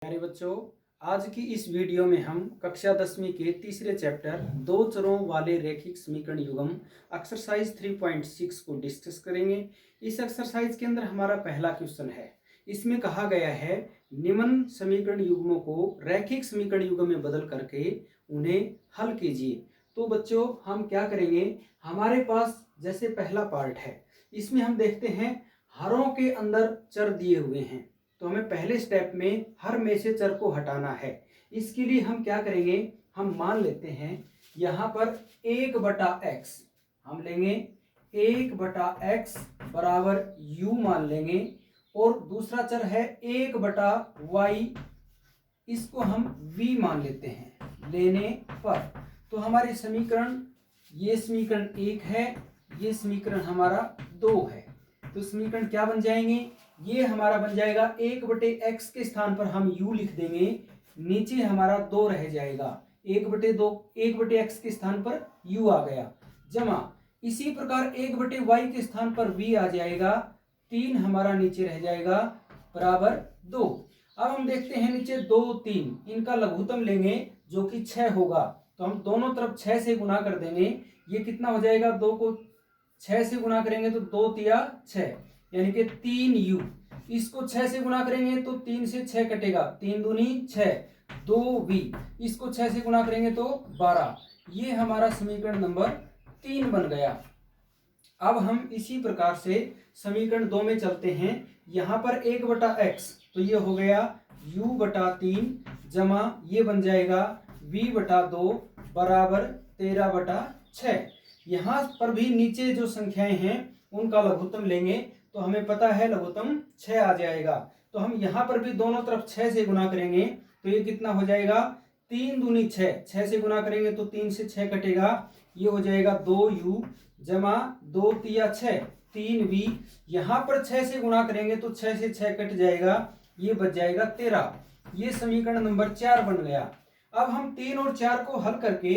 प्यारे बच्चों, आज की इस वीडियो में हम कक्षा 10वीं के तीसरे चैप्टर दो चरों वाले रैखिक समीकरण युग्म एक्सरसाइज 3.6 को डिस्कस करेंगे। इस एक्सरसाइज के अंदर हमारा पहला क्वेश्चन है। इसमें कहा गया है निम्न समीकरण युग्मों को रैखिक समीकरण युग्म में बदल करके उन्हें हल कीजिए। तो बच्चों हम क्या करेंगे, हमारे पास जैसे पहला पार्ट है, इसमें हम देखते हैं हरों के अंदर चर दिए हुए हैं, तो हमें पहले स्टेप में हर में से चर को हटाना है। इसके लिए हम क्या करेंगे, हम मान लेते हैं यहाँ पर 1/x हम लेंगे, 1/x बराबर u मान लेंगे, और दूसरा चर है 1/y, इसको हम v मान लेते हैं लेने पर। तो हमारे समीकरण, ये समीकरण 1 है, ये समीकरण हमारा 2 है। तो समीकरण क्या बन जाएंगे, ये हमारा बन जाएगा 1/x के स्थान पर हम u लिख देंगे, नीचे हमारा 2 रह जाएगा, 1/x के स्थान पर u आ गया, जमा इसी प्रकार 1/y के स्थान पर v आ जाएगा, 3 हमारा नीचे रह जाएगा बराबर 2। अब हम देखते हैं नीचे 2 3, इनका लघुत्तम लेंगे जो कि 6 होगा, तो हम दोनों तरफ 6 से गुना कर देंगे। ये कितना हो जाएगा, 2 को 6 से गुना करेंगे तो 2 तिया 6, यानी कि 3u। इसको 6 से गुना करेंगे तो 3 से 6 कटेगा, 3 दूनी 6, 2v। इसको 6 से गुना करेंगे तो 12। ये हमारा समीकरण नंबर 3 बन गया। अब हम इसी प्रकार से समीकरण 2 में चलते हैं। यहाँ पर 1/x, तो ये हो गया u/3 जमा ये बन जाएगा v/2 बराबर 13/6। यहाँ पर भी नीचे जो संख्याएं हैं उनका लघुत्तम लेंगे, तो हमें पता है लघुत्तम 6 आ जाएगा। तो हम यहाँ पर भी दोनों तरफ 6 से गुना करेंगे, तो ये कितना हो जाएगा, 3 दूनी 6, 6 से गुना करेंगे तो 3 से 6 कटेगा, ये हो जाएगा 2u जमा 2 तिया 6, 3v। यहाँ पर 6 से गुना करेंगे तो 6 से 6 कट जाएगा, ये बच जाएगा 13। ये समीकरण नंबर 4 बन गया। अब हम 3 और 4 को हल करके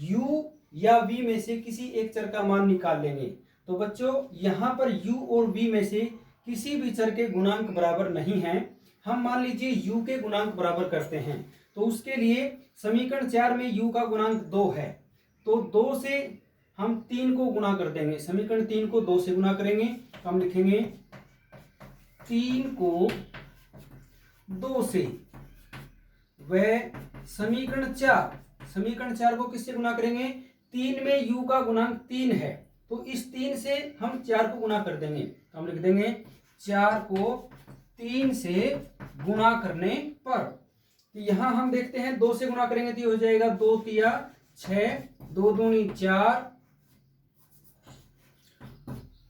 u या v में से किसी एक चर का मान निकाल लेंगे। तो बच्चों यहाँ पर u और v में से किसी भी चर के गुणांक बराबर नहीं हैं। हम मान लीजिए u के गुणांक बराबर करते हैं, तो उसके लिए समीकरण 4 में u का गुणांक 2 है, तो 2 से हम 3 को गुना कर देंगे। समीकरण 3 को 2 से गुना करेंगे तो हम लिखेंगे 3 को 2 से, वह समीकरण 4 को किससे गुना करेंगे, 3 में u का गुणांक 3 है, तो इस 3 से हम 4 को गुना कर देंगे, तो हम लिख देंगे 4 को 3 से गुना करने पर। तो यहाँ हम देखते हैं 2 से गुना करेंगे तो ये हो जाएगा 2 तिया 6, 2 दूनी 4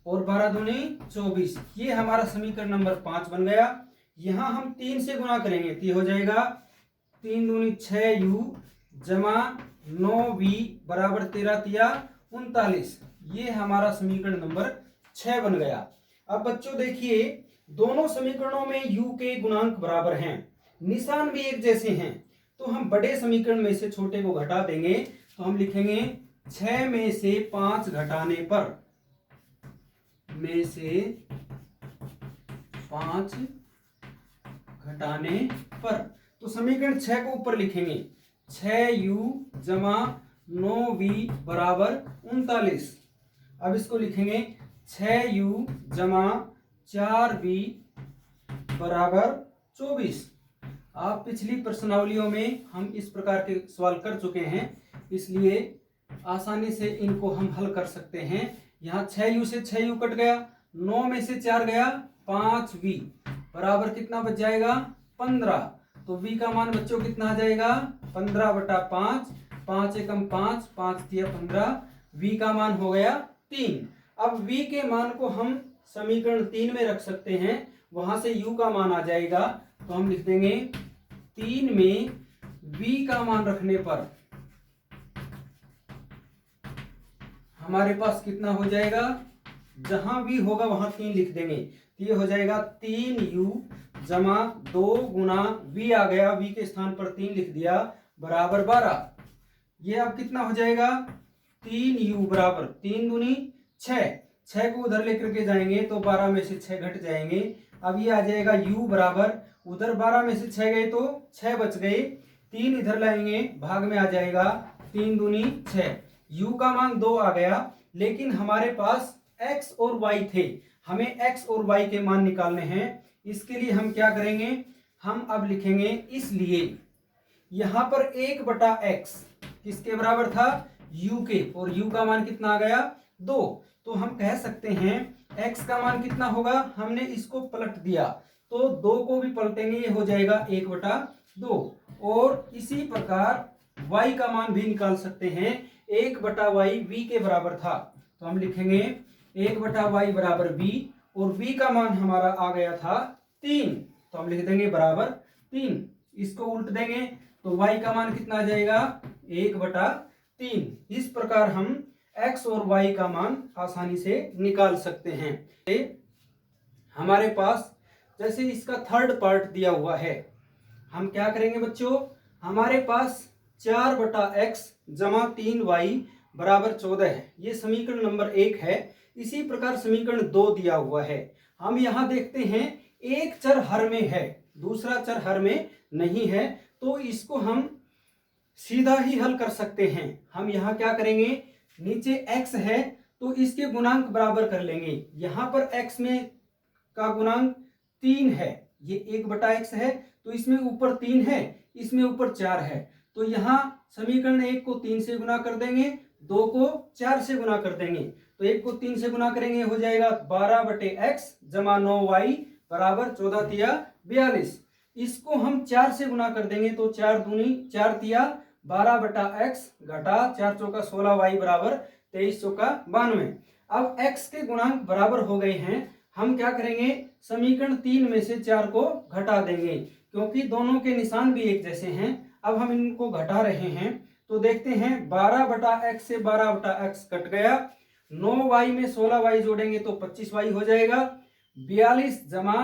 और 12 दूनी 24। ये हमारा समीकरण नंबर 5 बन गया। यहाँ हम 3 से गुना करेंगे तो ये हो जाएगा 3 दूनी 6u जमा 9v बराबर 13 तिया 39। ये हमारा समीकरण नंबर 6 बन गया। अब बच्चों देखिए, दोनों समीकरणों में u के गुणांक बराबर हैं, निशान भी एक जैसे हैं, तो हम बड़े समीकरण में से छोटे को घटा देंगे, तो हम लिखेंगे 6 में से 5 घटाने पर, में से 5 घटाने पर, तो समीकरण 6 को ऊपर लिखेंगे, 6u जमा 9v बराबर 39। अब इसको लिखेंगे 6u जमा 4v बराबर 24। आप पिछली प्रश्नावलियों में हम इस प्रकार के सवाल कर चुके हैं, इसलिए आसानी से इनको हम हल कर सकते हैं। यहाँ 6u से 6u कट गया, 9 में से 4 गया, 5v बराबर कितना बच जाएगा, 15। तो v का मान बच्चों कितना आ जाएगा, 15/5, 5 एकम 5, 5 तिया 15, v का मान हो गया 3। अब v के मान को हम समीकरण 3 में रख सकते हैं, वहां से u का मान आ जाएगा, तो हम लिख देंगे 3 में v का मान रखने पर हमारे पास कितना हो जाएगा, जहां v होगा वहां 3 लिख देंगे, तो ये हो जाएगा 3u जमा 2 गुना v आ गया, v के स्थान पर 3 लिख दिया, बराबर 12। ये अब कितना हो जाएगा, 3u बराबर 3 दूनी 6, 6 को उधर लेकर के जाएंगे तो 12 में से 6 घट जाएंगे। अब ये आ जाएगा u बराबर उधर 12 में से 6 गए तो 6 बच गए, 3 इधर लाएंगे, भाग में आ जाएगा, 3 दूनी 6। u का मान 2 आ गया, लेकिन हमारे पास x और y थे, हमें x और y के मान निकालने हैं। इसके लिए हम क्या करेंगे, हम अब लिखेंगे, इसलिए यहां पर 1/x किसके बराबर था, u के, और u का मान कितना आ गया, 2। तो हम कह सकते हैं x का मान कितना होगा, हमने इसको पलट दिया तो 2 को भी पलटेंगे, ये हो जाएगा 1/2। और इसी प्रकार y का मान भी निकाल सकते हैं, 1/y v के बराबर था, तो हम लिखेंगे 1/y बराबर v, और v का मान हमारा आ गया था 3, तो हम लिख देंगे बराबर 3। इसको उल्ट देंगे तो y का मान कितना आ जाएगा, 1/3। इस प्रकार हम x और y का मान आसानी से निकाल सकते हैं। हमारे पास जैसे इसका थर्ड पार्ट दिया हुआ है, हम क्या करेंगे बच्चों, हमारे पास 4/x जमा 3y बराबर 14 है, ये समीकरण नंबर 1 है। इसी प्रकार समीकरण 2 दिया हुआ है। हम यहाँ देखते हैं एक चर हर में है, दूसरा चर हर में नहीं है, तो इसको हम सीधा ही हल कर सकते हैं। हम यहाँ क्या करेंगे, नीचे x है तो इसके गुणांक बराबर कर लेंगे। यहाँ पर x में का गुणांक 3 है, ये 1/x है, तो इसमें ऊपर 3 है, इसमें ऊपर 4 है, तो यहाँ समीकरण 1 को 3 से गुना कर देंगे, 2 को 4 से गुना कर देंगे, तो 1 को 3 से गुना करेंगे, हो जाएगा 12/x जमा 9y बराबर 14 तिया 42। इसको हम 4 से गुना कर देंगे तो 4 दूनी 4 तिया 12/x घटा 4 चौका 16y बराबर 23 चौका 92। अब x के गुणांक बराबर हो गए हैं, हम क्या करेंगे, समीकरण 3 में से 4 को घटा देंगे, क्योंकि दोनों के निशान भी एक जैसे हैं। अब हम इनको घटा रहे हैं तो देखते हैं 12/x से 12/x कट गया, 9y में 16y जोड़ेंगे तो 25y हो जाएगा, 42 जमा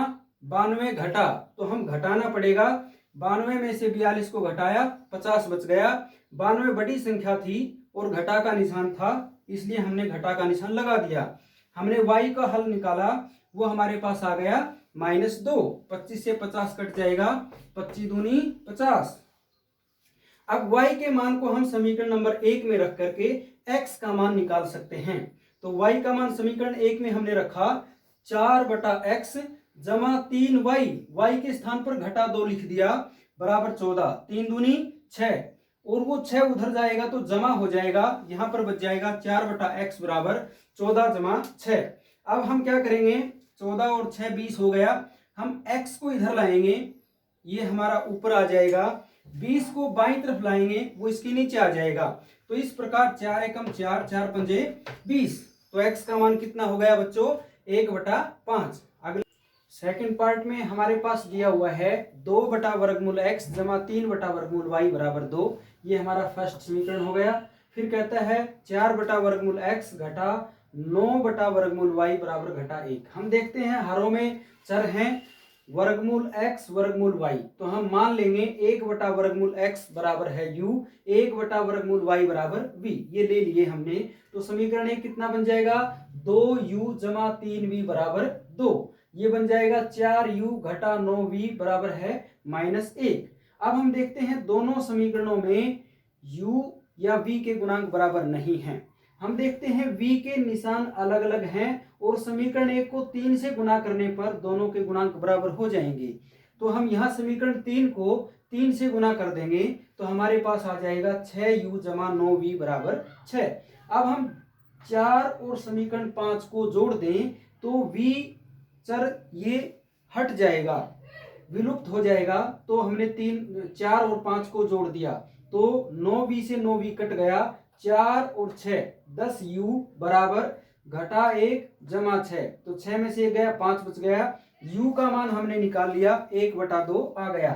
92 घटा, तो हम घटाना पड़ेगा, 92 में से 42 को घटाया 50 बच गया। 92 बड़ी संख्या थी और घटा का निशान था, इसलिए हमने घटा का निशान लगा दिया। हमने y का हल निकाला, वो हमारे पास आ गया -2। 25 से 50 कट जाएगा, 25 दूनी 50। अब y के मान को हम समीकरण नंबर 1 में रख करके x का मान निकाल सकते हैं। तो y का मान समीकरण 1 में हमने रखा 4/x जमा 3y, y के स्थान पर घटा 2 लिख दिया, बराबर 14, 3 दूनी 6, और वो 6 उधर जाएगा तो जमा हो जाएगा, यहां पर बच जाएगा 4/x बराबर 14 जमा 6। अब हम क्या करेंगे, 14 और 6 20 हो गया, हम x को इधर लाएंगे, ये हमारा ऊपर आ जाएगा, 20 को बाईं तरफ लाएंगे, वो इसके नीचे आ जाएगा। तो इस प्रकार 4 एकम 4, 4 पंजे 20, तो x का मान कितना हो गया बच्चों, 1/5। अगले सेकंड पार्ट में हमारे पास दिया हुआ है 2/वर्गमूल x जमा 3/वर्गमूल y बराबर 2, ये हमारा फर्स्ट समीकरण हो गया। फिर कहता है 4/वर्गमूल x घटा 9/वर्गमूल y बराबर घटा 1। हम देखते हैं हरों में चर हैं वर्गमूल x वर्गमूल y, तो हम मान लेंगे 1/वर्गमूल x बराबर है u, 1/वर्गमूल y बराबर v, ये ले लिए हमने। तो समीकरण 1 कितना बन जाएगा, 2u जमा 3v बराबर 2, ये बन जाएगा 4u घटा 9v बराबर है -1। अब हम देखते हैं दोनों समीकरणों में u या v के गुणांक बराबर नहीं हैं। हम देखते हैं v के निशान अलग अलग हैं और समीकरण 1 को 3 से गुना करने पर दोनों के गुणांक बराबर हो जाएंगे। तो हम यहाँ समीकरण 3 को 3 से गुना कर देंगे तो हमारे पास आ जाएगा 6u जमा 9v बराबर 6। अब हम 4 और समीकरण 5 को जोड़ दें तो v चर ये हट जाएगा, विलुप्त हो जाएगा। तो हमने 4 और 5 को जोड़ दिया तो 9v से 9v कट गया, 4 और 6 10u बराबर घटा 1 जमा 6, तो 6 में से गया 5 बच गया, u का मान हमने निकाल लिया 1/2 आ गया।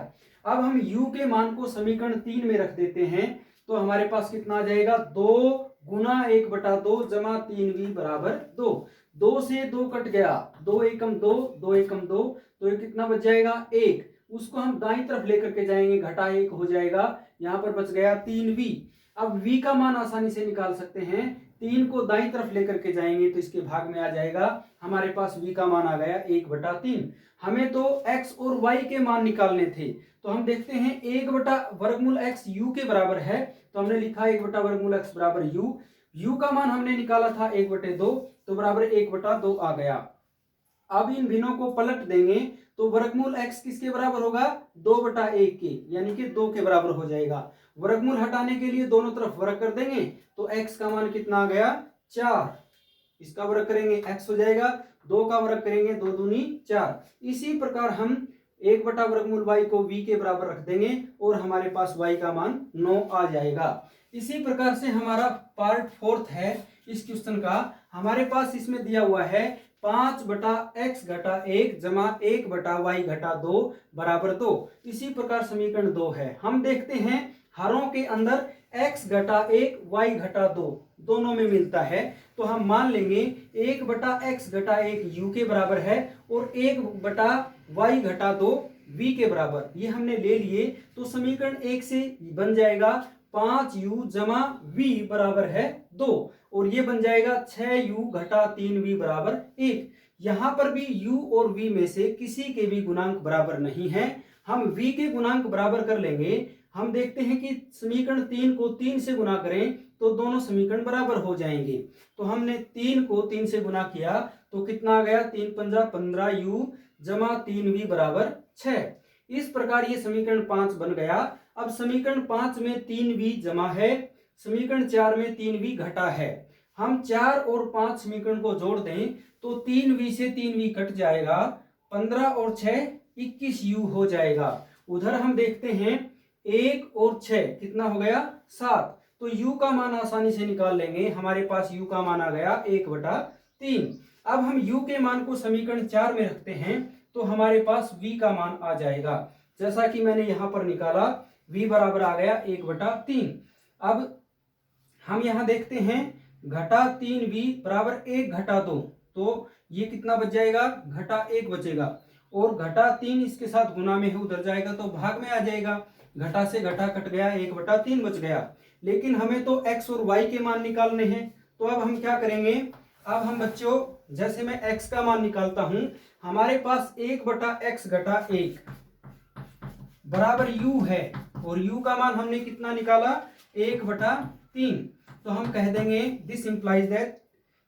अब हम u के मान को समीकरण 3 में रख देते हैं तो हमारे पास कितना आ जाएगा, 2 गुना 1/2 जमा 3v बराबर 2, 2 से 2 कट गया, 2 एकम 2, 2 एकम 2, तो ये कितना बच जाएगा 1, उसको हम दाईं तरफ लेकर के जाएंगे, घटा 1 हो जाएगा, यहाँ पर बच गया 3v। अब v का मान आसानी से निकाल सकते हैं, 3 को दाईं तरफ लेकर के जाएंगे तो इसके भाग में आ जाएगा, हमारे पास v का मान आ गया 1/3। हमें तो x और y के मान निकालने थे, तो हम देखते हैं 1/वर्गमूल x u के बराबर है, तो हमने लिखा 1/वर्गमूल x बराबर u। u का मान हमने निकाला था 1/2, तो बराबर 1/2 आ गया। अब इन भिन्नों को पलट देंगे तो वर्गमूल x किसके बराबर होगा, 2/1 के, यानी कि 2 के बराबर हो जाएगा। वर्गमूल हटाने के लिए दोनों तरफ वर्ग कर देंगे तो x का मान कितना आ गया, 4। इसका वर्ग करेंगे x हो जाएगा, 2 का वर्ग करेंगे 2 दूनी 4। इसी प्रकार हम 1/वर्गमूल y को v के बराबर रख देंगे और हमारे पास y का मान 9 आ जाएगा। इसी प्रकार से हमारा पार्ट 4 है इस क्वेश्चन का। हमारे पास इसमें दिया हुआ है 5/x-1 जमा 1/y-2 बराबर 2। इसी प्रकार समीकरण 2 है। हम देखते हैं हरों के अंदर x-1 y-2 दोनों में मिलता है, तो हम मान लेंगे 1/x-1 u के बराबर है और 1/y-2 v के बराबर, ये हमने ले लिए। तो समीकरण 1 से बन जाएगा 5u जमा v बराबर है 2, और ये बन जाएगा 6u घटा 3v बराबर 1। यहां पर भी u और v में से किसी के भी गुणांक बराबर नहीं है। हम v के गुणांक बराबर कर लेंगे। हम देखते हैं कि समीकरण 3 को 3 से गुना करें तो दोनों समीकरण बराबर हो जाएंगे। तो हमने 3 को 3 से गुना किया तो कितना आ गया, 3×5 15u जमा 3v बराबर 6। इस प्रकार ये समीकरण 5 बन गया। अब समीकरण 5 में 3v जमा है, समीकरण 4 में 3v घटा है। हम 4 और 5 समीकरण को जोड़ दें तो 3v से 3v कट जाएगा, 15 और 6 21u हो जाएगा। उधर हम देखते हैं 1 और 6 कितना हो गया, 7। तो u का मान आसानी से निकाल लेंगे। हमारे पास u का मान आ गया 1/3। अब हम u के मान को समीकरण 4 में रखते हैं तो हमारे पास v का मान आ जाएगा, जैसा कि मैंने यहां पर निकाला, v बराबर आ गया 1/3। अब हम यहां देखते हैं घटा 3v बराबर 1/2, तो ये कितना बच जाएगा, घटा 1 बचेगा, और घटा 3 इसके साथ गुना में है, उधर जाएगा तो भाग में आ जाएगा। घटा से घटा कट गया, 1/3 बच गया। लेकिन हमें तो x और y के मान निकालने हैं, तो अब हम क्या करेंगे। अब हम बच्चों, जैसे मैं x का मान निकालता हूं, हमारे पास 1/x-1 बराबर u है, और u का मान हमने कितना निकाला, 1/3। तो हम कह देंगे दिस इंप्लाइज दैट,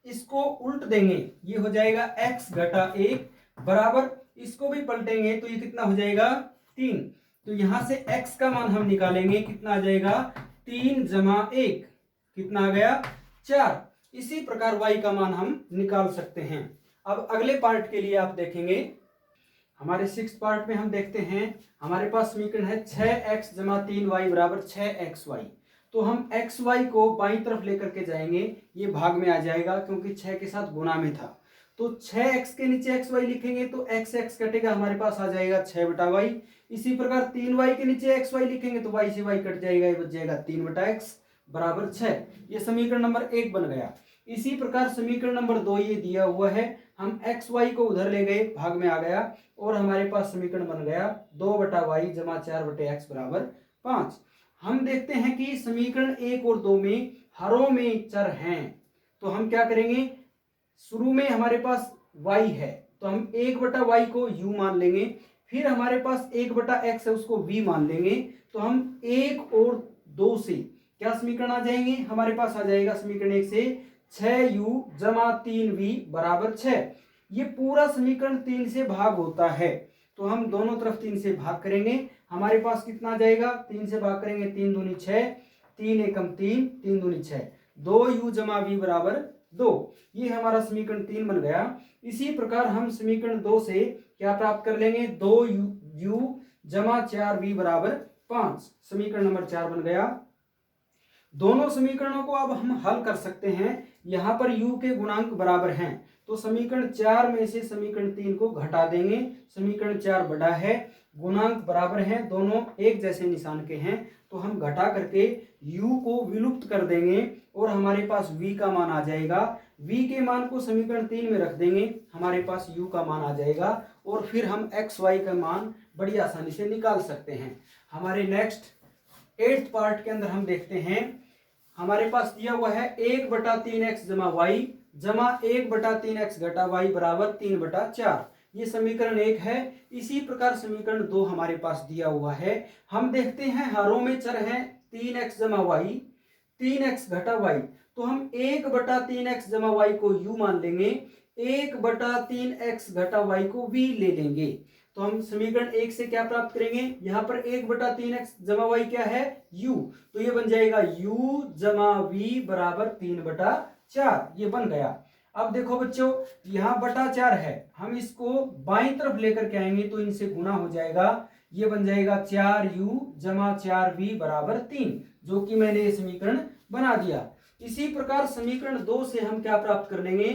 इसको उल्ट देंगे, ये हो जाएगा x-1 बराबर, इसको भी पलटेंगे तो ये कितना हो जाएगा, 3। तो यहां से x का मान हम निकालेंगे, कितना आ जाएगा, 3 जमा 1 कितना आ गया, 4। इसी प्रकार y का मान हम निकाल सकते हैं। अब अगले पार्ट के लिए आप देखेंगे, हमारे 6th पार्ट में हम देखते हैं हमारे पास समीकरण है 6x जमा 3y बराबर 6xy। तो हम xy को बाईं तरफ लेकर के जाएंगे, ये भाग में आ जाएगा क्योंकि 6 के साथ गुना में था। तो 6x के नीचे xy लिखेंगे तो x कटेगा, हमारे पास आ जाएगा 6/y। इसी प्रकार 3y के नीचे xy लिखेंगे तो y से y कट जाएगा, ये बच जाएगा 3/x बराबर 6। ये समीकरण नंबर 1 बन गया। इसी प्रकार समीकरण नंबर 2 ये दिया हुआ है, हम xy को उधर ले गए, भाग में आ गया, और हमारे पास समीकरण बन गया 2/y जमा 4/x बराबर 5। हम देखते हैं कि समीकरण 1 और 2 में हरों में चर हैं, तो हम क्या करेंगे, शुरू में हमारे पास y है तो हम 1/y को u मान लेंगे, फिर हमारे पास 1/x है उसको v मान लेंगे। तो हम 1 और 2 से क्या समीकरण आ जाएंगे, हमारे पास आ जाएगा समीकरण 1 से 6u जमा 3v बराबर 6। ये पूरा समीकरण 3 से भाग होता है, तो हम दोनों तरफ 3 से भाग करेंगे, हमारे पास कितना आ जाएगा, 3 से भाग करेंगे 3 दूनी 6, 3 एकम 3, 3 दूनी 6, 2u जमा v बराबर 2। ये हमारा समीकरण 3 बन गया। इसी प्रकार हम समीकरण 2 से क्या प्राप्त कर लेंगे, 2u जमा 4v बराबर 5। समीकरण नंबर 4 बन गया। दोनों समीकरणों को अब हम हल कर सकते हैं। यहाँ पर u के गुणांक बराबर हैं, तो समीकरण 4 में से समीकरण 3 को घटा देंगे। समीकरण 4 बड़ा है, गुणांक बराबर हैं, दोनों एक जैसे निशान के हैं, तो हम घटा करके u को विलुप्त कर देंगे और हमारे पास v का मान आ जाएगा। v के मान को समीकरण 3 में रख देंगे, हमारे पास u का मान आ जाएगा, और फिर हम x y का मान बड़ी आसानी से निकाल सकते हैं। हमारे नेक्स्ट 8th पार्ट के अंदर हम देखते हैं, हमारे पास दिया हुआ है 1/3x जमा y जमा 1/3x घटा y बराबर 3/4। ये समीकरण 1 है। इसी प्रकार समीकरण 2 हमारे पास दिया हुआ है। हम देखते हैं हरों में चर हैं 3x जमा y 3x घटा y, तो हम 1/3x जमा y को u मान लेंगे, 1/3x घटा y को v ले लेंगे। तो हम समीकरण 1 से क्या प्राप्त करेंगे, यहां पर 1/3x जमा y क्या है u, तो ये बन जाएगा u जमा v बराबर 3/4। ये बन गया। अब देखो बच्चों, यहाँ बटा 4 है, हम इसको बाईं तरफ लेकर के आएंगे तो इनसे गुना हो जाएगा। ये बन जाएगा 4u जमा 4v बराबर 3, जो कि मैंने ये समीकरण बना दिया। इसी प्रकार समीकरण 2 से हम क्या प्राप्त कर लेंगे,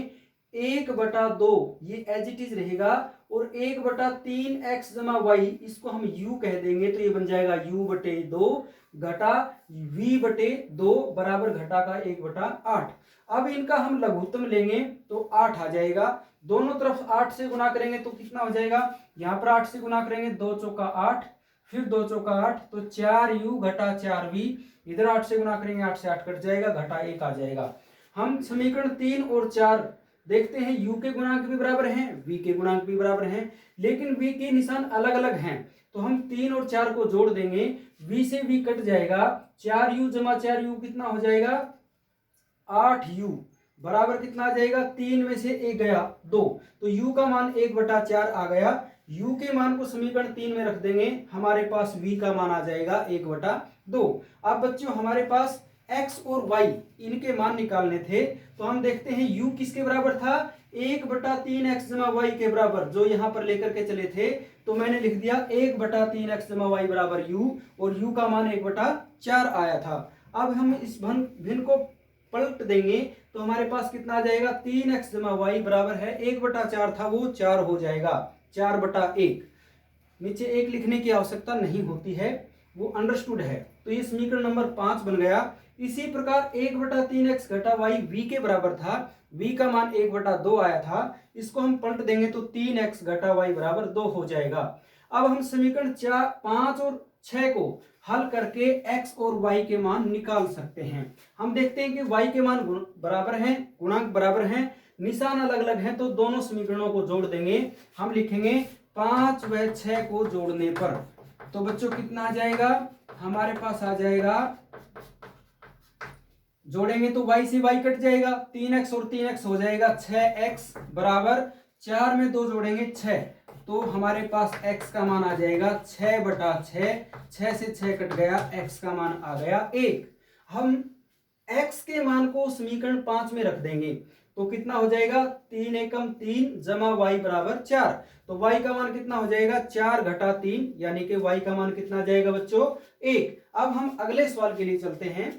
1/2 ये एज इट इज रहेगा, और 1/3x जमा y इसको हम u कह देंगे, तो ये बन जाएगा u/2 घटा v/2 बराबर घटा का 1/8। अब इनका हम लघुत्तम लेंगे तो 8 आ जाएगा। दोनों तरफ 8 से गुना करेंगे तो कितना हो जाएगा, यहाँ पर 8 से गुना करेंगे 2 चौका 8, फिर 2 चौका 8, तो 4u घटा 4v, इधर 8 से गुना करेंगे 8 से 8 कट जाएगा, घटा 1 आ जाएगा। हम समीकरण 3 और 4 देखते हैं, u के गुणांक भी बराबर हैं, v के गुणांक भी बराबर हैं, लेकिन v के निशान अलग अलग हैं। तो हम 3 और 4 को जोड़ देंगे, v से v कट जाएगा, 4u जमा 4u कितना हो जाएगा 8u बराबर कितना आ जाएगा, 3 में से 1 गया 2, तो u का मान 1/4 आ गया। u के मान को समीकरण 3 में रख देंगे, हमारे पास v का मान आ जाएगा 1/2। अब बच्चों हमारे पास x और y इनके मान निकालने थे, तो हम देखते हैं u किसके बराबर था, 1/3x जमा y के बराबर, जो यहाँ पर लेकर के चले थे, तो मैंने लिख दिया 1/3x जमा y बराबर u, और u का मान 1/4 आया था। अब हम इस भिन्न को पलट देंगे तो हमारे पास कितना आ जाएगा, 3x जमा y बराबर है 1/4 था, वो 4 हो जाएगा, 4/1। नीचे 1 लिखने की आवश्यकता नहीं होती है, वो अंडरस्टूड है। तो ये समीकरण नंबर 5 बन गया। इसी प्रकार 1/3x घटा y v के बराबर था, v का मान 1/2 आया था, इसको हम पलट देंगे तो 3x घटा y बराबर 2 हो जाएगा। अब हम समीकरण 5 और 6 को हल करके x और y के मान निकाल सकते हैं। हम देखते हैं कि y के मान बराबर हैं, गुणांक बराबर हैं, निशान अलग अलग हैं, तो दोनों समीकरणों को जोड़ देंगे। हम लिखेंगे 5 व 6 को जोड़ने पर, तो बच्चों कितना आ जाएगा, हमारे पास आ जाएगा, जोड़ेंगे तो y से y कट जाएगा, 3x और 3x हो जाएगा 6x बराबर 4 में 2 जोड़ेंगे 6, तो हमारे पास x का मान आ जाएगा 6/6, 6 से 6 कट गया, x का मान आ गया 1। हम x के मान को समीकरण 5 में रख देंगे तो कितना हो जाएगा, 3 एकम 3 जमा y बराबर 4, तो y का मान कितना हो जाएगा 4 घटा 3, यानी कि y का मान कितना आ जाएगा बच्चों 1। अब हम अगले सवाल के लिए चलते हैं।